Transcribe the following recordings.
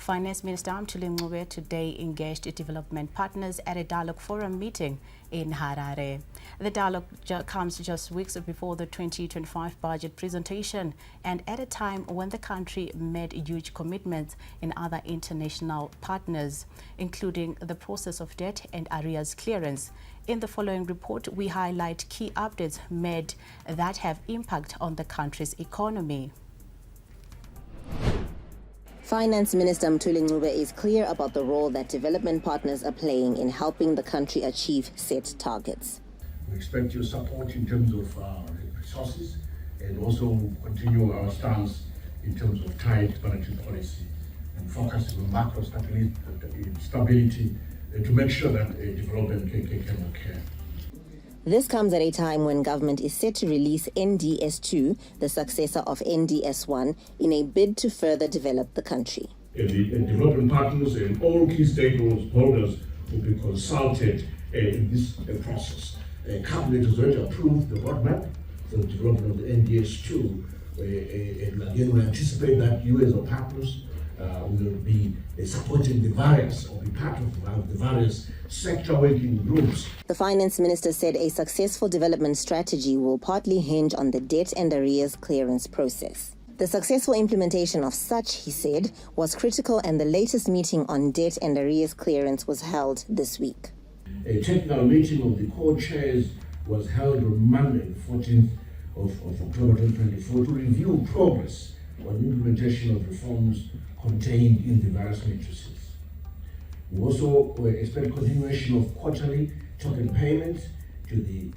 Finance Minister Ncube today engaged development partners at a dialogue forum meeting in Harare. The dialogue comes just weeks before the 2025 budget presentation and at a time when the country made huge commitments in other international partners, including the process of debt and arrears clearance. In the following report, we highlight key updates made that have impact on the country's economy. Finance Minister Ncube is clear about the role that development partners are playing in helping the country achieve set targets. We expect your support in terms of resources and also continue our stance in terms of tight monetary policy and focusing on macro stability to make sure that development can occur. This comes at a time when government is set to release NDS2, the successor of NDS1, in a bid to further develop the country. The development partners and all key stakeholders will be consulted in this process. Cabinet has already approved the roadmap for the development of the NDS2. And again, we anticipate that you as our partners will be supporting the various, or be part of the various sector working groups. The finance minister said a successful development strategy will partly hinge on the debt and arrears clearance process. The successful implementation of such, he said, was critical, and the latest meeting on debt and arrears clearance was held this week. A technical meeting of the co-chairs was held on Monday, 14th of October 2024, to review progress on implementation of reforms contained in the various matrices. We also expect continuation of quarterly token payments to the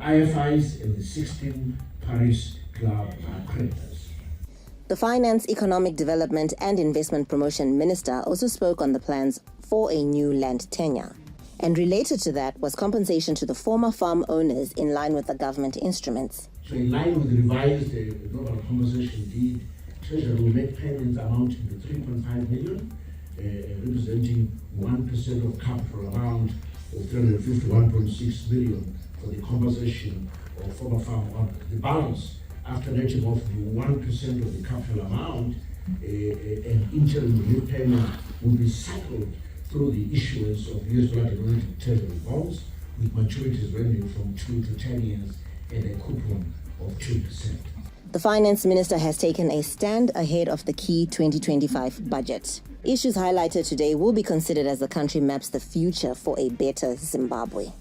IFIs and the 16 Paris Club creditors. The Finance, Economic Development and Investment Promotion Minister also spoke on the plans for a new land tenure. And related to that was compensation to the former farm owners in line with the government instruments. So in line with the revised global compensation deed, Treasury will make payments amounting to 3.5 million, representing 1% of capital amount of 351.6 million for the compensation of former farm owners. The balance, after netting off the 1% of the capital amount, an interim relief payment will be settled through the issuance of US dollar denominated treasury bonds with maturities ranging from 2 to 10 years and a coupon of 2%. The finance minister has taken a stand ahead of the key 2025 budget. Issues highlighted today will be considered as the country maps the future for a better Zimbabwe.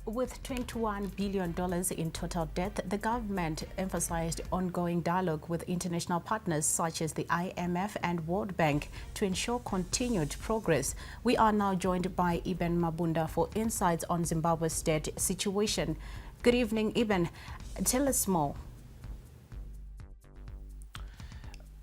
With $21 billion in total debt, the government emphasized ongoing dialogue with international partners such as the IMF and World Bank to ensure continued progress. We are now joined by Eben Mabunda for insights on Zimbabwe's debt situation. Good evening, Eben. Tell us more.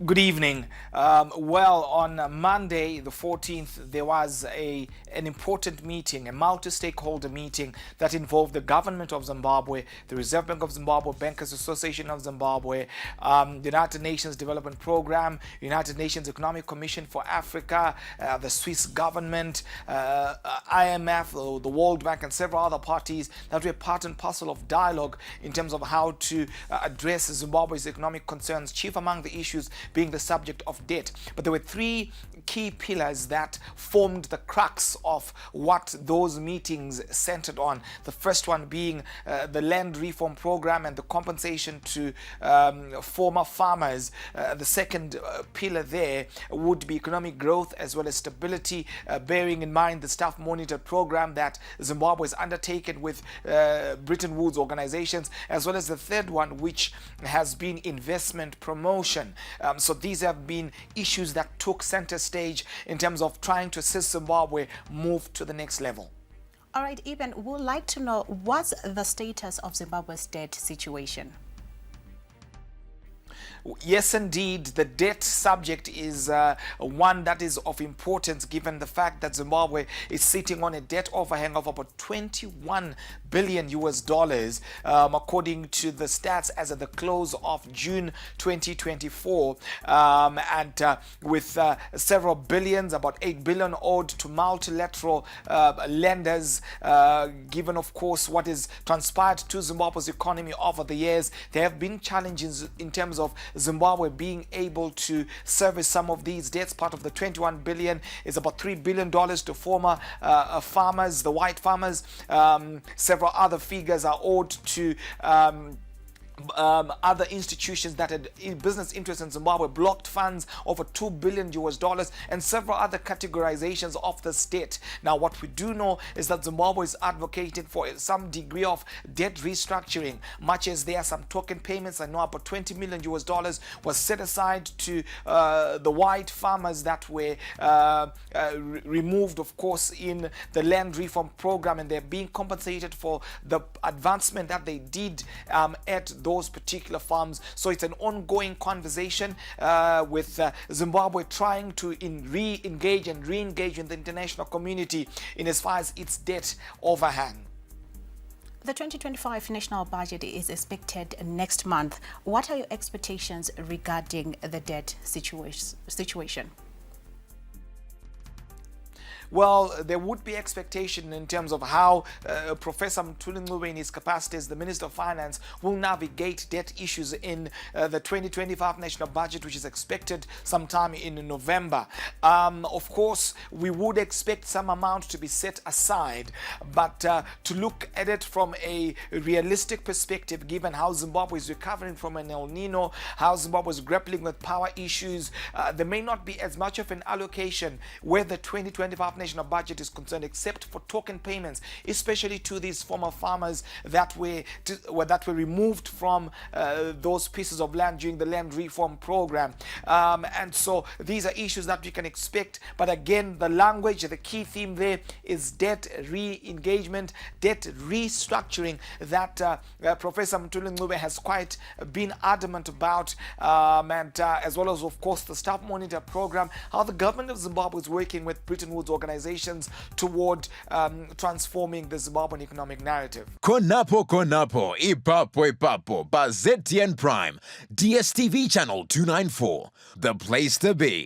Good evening. Well, on Monday, the 14th, there was an important meeting, a multi-stakeholder meeting that involved the government of Zimbabwe, the Reserve Bank of Zimbabwe, Bankers Association of Zimbabwe, the United Nations Development Program, United Nations Economic Commission for Africa, the Swiss government, IMF, the World Bank, and several other parties that were part and parcel of dialogue in terms of how to address Zimbabwe's economic concerns, chief among the issues being the subject of debt. But there were three key pillars that formed the crux of what those meetings centered on. The first one being the land reform program and the compensation to former farmers. The second pillar there would be economic growth as well as stability, bearing in mind the staff monitor program that Zimbabwe has undertaken with Bretton Woods organizations, as well as the third one, which has been investment promotion. So these have been issues that took center stage in terms of trying to assist Zimbabwe move to the next level. All right, Eben, we would like to know what's the status of Zimbabwe's debt situation? Yes, indeed, the debt subject is one that is of importance given the fact that Zimbabwe is sitting on a debt overhang of about 21 billion US dollars, according to the stats as at the close of June 2024, and with several billions, about 8 billion owed to multilateral lenders, given of course what is transpired to Zimbabwe's economy over the years. There have been challenges in terms of Zimbabwe being able to service some of these debts. Part of the 21 billion is about $3 billion to former farmers, the white farmers. Several other figures are owed to other institutions that had business interests in Zimbabwe, blocked funds over $2 billion, and several other categorizations of this debt. Now, what we do know is that Zimbabwe is advocating for some degree of debt restructuring, much as there are some token payments. I know about $20 million was set aside to the white farmers that were removed, of course, in the land reform program, and they're being compensated for the advancement that they did at those particular farms. So it's an ongoing conversation with Zimbabwe trying to re-engage and re-engage in the international community in as far as its debt overhang. The 2025 national budget is expected next month. What are your expectations regarding the debt situation? Well, there would be expectation in terms of how Professor Mthuli Ncube, in his capacity as the Minister of Finance, will navigate debt issues in the 2025 national budget, which is expected sometime in November. Of course, we would expect some amount to be set aside, but to look at it from a realistic perspective, given how Zimbabwe is recovering from an El Nino, how Zimbabwe is grappling with power issues, there may not be as much of an allocation where the 2025 national budget is concerned, except for token payments, especially to these former farmers that were removed from those pieces of land during the land reform program. And so these are issues that we can expect. But again, the language, the key theme there is debt re-engagement, debt restructuring that Professor Mthuli Ncube has quite been adamant about, and as well as, of course, the staff monitor program, how the government of Zimbabwe is working with Bretton Woods organizations toward transforming the Zimbabwean economic narrative. Konapo ipapo ba ZTN Prime, DSTV channel 294, the place to be.